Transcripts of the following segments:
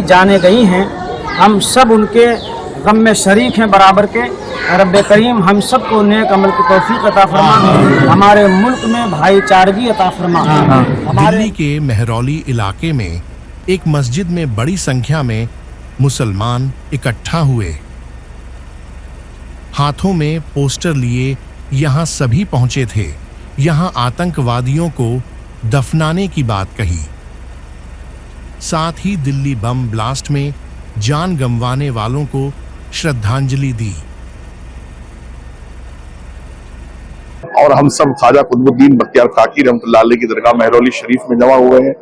जाने गई हैं, हम सब उनके गम में शरीक हैं बराबर के। रब करीम हम सबको नेक अमल की तौफीक अता फरमा, हमारे मुल्क में भाईचारगी अता फरमा। दिल्ली के मेहरौली इलाके में एक मस्जिद में बड़ी संख्या में मुसलमान इकट्ठा हुए। हाथों में पोस्टर लिए यहां सभी पहुंचे थे। यहां आतंकवादियों को दफनाने की बात कही, साथ ही दिल्ली बम ब्लास्ट में जान गंवाने वालों को श्रद्धांजलि दी। और हम सब ख्वाजा कुतुबुद्दीन बख्तियार काकी रहमतुल्लाह अलैह की दरगाह मेहरौली शरीफ में जमा हुए हैं।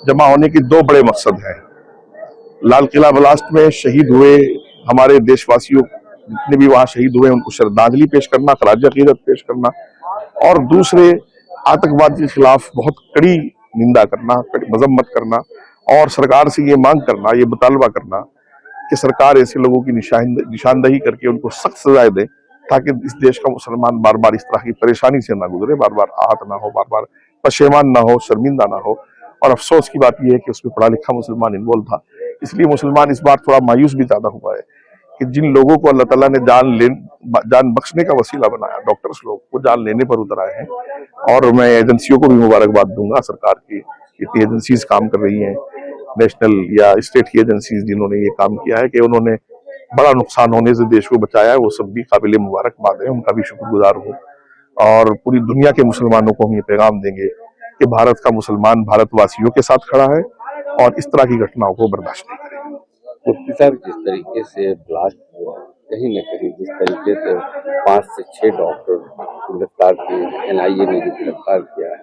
जमा होने के दो बड़े मकसद हैं। लाल किला ब्लास्ट में शहीद हुए हमारे देशवासियों जितने भी वहां शहीद हुए उनको श्रद्धांजलि पेश करना, खराज अकीदत पेश करना, और दूसरे आतंकवाद के खिलाफ बहुत कड़ी निंदा करना, मजम्मत करना, और सरकार से ये मांग करना, ये मुतालबा करना कि सरकार ऐसे लोगों की निशानदही करके उनको सख्त सजाएं दे, ताकि इस देश का मुसलमान बार बार इस तरह की परेशानी से ना गुजरे, बार बार आहत ना हो, बार बार पशेमान ना हो, शर्मिंदा ना हो। और अफसोस की बात यह है कि उसमें पढ़ा लिखा मुसलमान इन्वॉल्व था, इसलिए मुसलमान इस बार थोड़ा मायूस भी ज्यादा हुआ है कि जिन लोगों को अल्लाह ताला ने जान बख्शने का वसीला बनाया, डॉक्टर्स लोग, वो जान लेने पर उतर आए हैं। और मैं एजेंसियों को भी मुबारकबाद दूंगा, सरकार की इतनी एजेंसीज काम कर रही हैं, नेशनल या स्टेट की एजेंसीज जिन्होंने ये काम किया है कि उन्होंने बड़ा नुकसान होने से देश को बचाया है, वो सब भी काबिल मुबारकबाद है, उनका भी शुक्रगुजार हूँ। और पूरी दुनिया के मुसलमानों को हम ये पैगाम देंगे कि भारत का मुसलमान भारतवासियों के साथ खड़ा है और इस तरह की घटनाओं को बर्दाश्त नहीं करेगा। मुफ्ती साहब, जिस तरीके से ब्लास्ट हुआ, कहीं न कहीं जिस तरीके से 5 से 6 डॉक्टर गिरफ्तार किए, NIA ने गिरफ्तार किया है,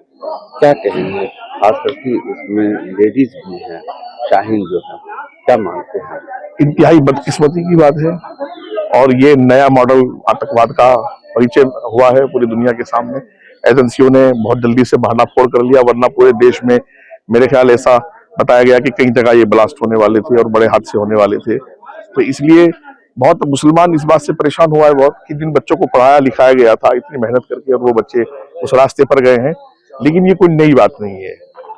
क्या कहेंगे? खास करके इसमें लेडीज भी हैं, शाहीन जो है, क्या मानते हैं? इंतहाई बदकिस्मती की बात है और ये नया मॉडल आतंकवाद का परिचय हुआ है पूरी दुनिया के सामने। एजेंसियों ने बहुत जल्दी से बहाना फोड़ कर लिया, वरना पूरे देश में मेरे ख्याल ऐसा बताया गया कि कई जगह ये ब्लास्ट होने वाले थे और बड़े हादसे होने वाले थे। तो इसलिए बहुत मुसलमान इस बात से परेशान हुआ है बहुत कि जिन बच्चों को पढ़ाया लिखाया गया था इतनी मेहनत करके, और वो बच्चे उस रास्ते पर गए हैं। लेकिन ये कोई नई बात नहीं है।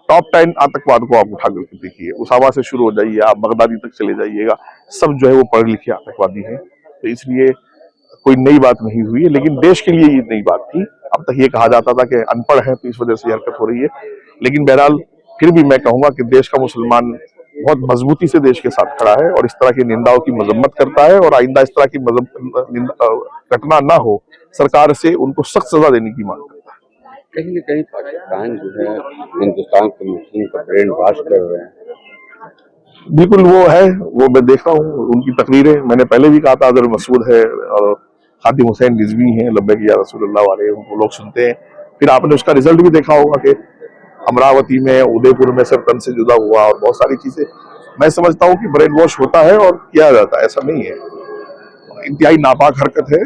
टॉप 10 आतंकवाद को आप उठा करके देखिए, उसामा से शुरू हो जाइए, आप बगदादी तक चले जाइएगा, सब जो है वो पढ़े लिखे आतंकवादी हैं। तो इसलिए कोई नई बात नहीं हुई है, लेकिन देश के लिए ये नई बात थी। अब तक ये कहा जाता था कि अनपढ़ है तो इस वजह से हरकत हो रही है, लेकिन बहरहाल फिर भी मैं कहूंगा कि देश का मुसलमान बहुत मजबूती से देश के साथ खड़ा है और इस तरह की निंदाओं की मजम्मत करता है, और आइंदा इस तरह की घटना ना हो, सरकार से उनको सख्त सजा देने की मांग करता है। कहीं न कहीं पाकिस्तान जो है हिंदुस्तान के मुस्लिम का ब्रेन वॉश कर रहे हैं। बिल्कुल वो है, वो मैं देखा हूँ उनकी तकरीरें। मैंने पहले भी कहा था अजहर मसूद है और खादिम हुसैन रिजवी हैं, लब्बैक या रसूलुल्लाह वाले, उनको लोग सुनते हैं। फिर आपने उसका रिजल्ट भी देखा होगा कि अमरावती में, उदयपुर में सब तन से जुदा हुआ और बहुत सारी चीजें। मैं समझता हूँ कि ब्रेन वॉश होता है और किया जाता है, ऐसा नहीं है। इंतहाई नापाक हरकत है।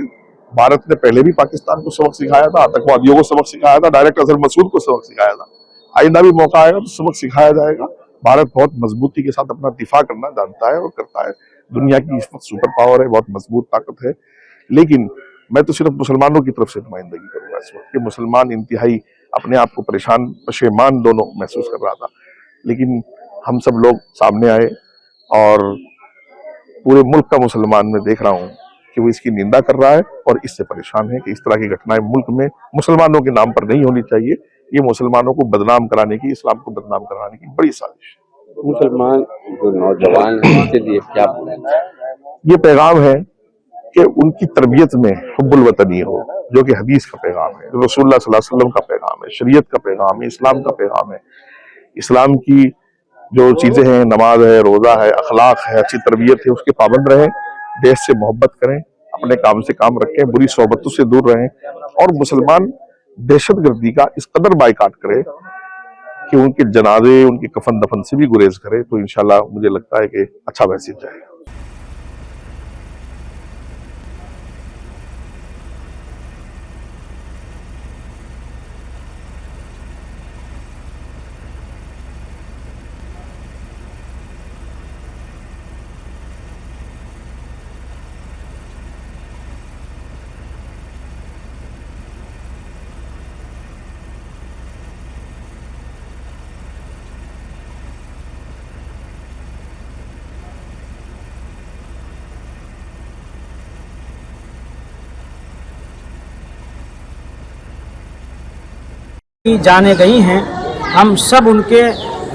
भारत ने पहले भी पाकिस्तान को सबक सिखाया था, आतंकवादियों को सबक सिखाया था, डायरेक्ट अजहर मसूद को सबक सिखाया था। आइंदा भी मौका आएगा तो सबक सिखाया जाएगा। भारत बहुत मजबूती के साथ अपना दिफा करना जानता है और करता है। दुनिया की इस वक्त सुपर पावर है, बहुत मजबूत ताकत है। लेकिन मैं तो सिर्फ मुसलमानों की तरफ से नुमाइंदगी करूंगा इस वक्त कि मुसलमान इंतहाई अपने आप को परेशान, पशेमान दोनों महसूस कर रहा था। लेकिन हम सब लोग सामने आए और पूरे मुल्क का मुसलमान मैं देख रहा हूँ कि वो इसकी निंदा कर रहा है और इससे परेशान है कि इस तरह की घटनाएं मुल्क में मुसलमानों के नाम पर नहीं होनी चाहिए। ये मुसलमानों को बदनाम कराने की, इस्लाम को बदनाम कराने की बड़ी साजिश है। मुसलमान जो नौजवान हैं उनके लिए क्या बोलेंगे? ये पैगाम है कि उनकी तरबियत में हुब्बुल वतनी हो, जो कि हदीस का पैगाम है, रसूलुल्लाह सल्लल्लाहु अलैहि वसल्लम का पैगाम है, शरीयत का पैगाम है, इस्लाम का पैगाम है। इस्लाम की जो चीजें हैं, नमाज है, रोजा है, अखलाक है, अच्छी तरबियत है, उसके पाबंद रहें, देश से मोहब्बत करें, अपने काम से काम रखें, बुरी सोबतों से दूर रहें। और मुसलमान दहशतगर्दी का इस कदर बाइकाट करे कि उनके जनाजे, उनके कफन दफन से भी गुरेज करे, तो इंशाल्लाह मुझे लगता है कि अच्छा मैसेज जाएगा। की जाने गई हैं, हम सब उनके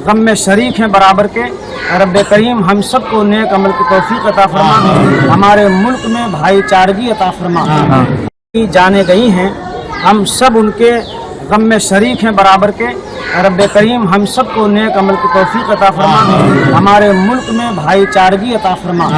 गम में शरीक हैं बराबर के। रब करीम हम सबको नेक अमल की तौफीक अता फरमा, हमारे मुल्क में भाईचारगी अता फरमा। की जाने गई हैं, हम सब उनके गम में शरीक हैं बराबर के। रब करीम हम सबको नेक अमल की तौफीक अता फरमा, हमारे मुल्क में भाईचारगी अता फरमा।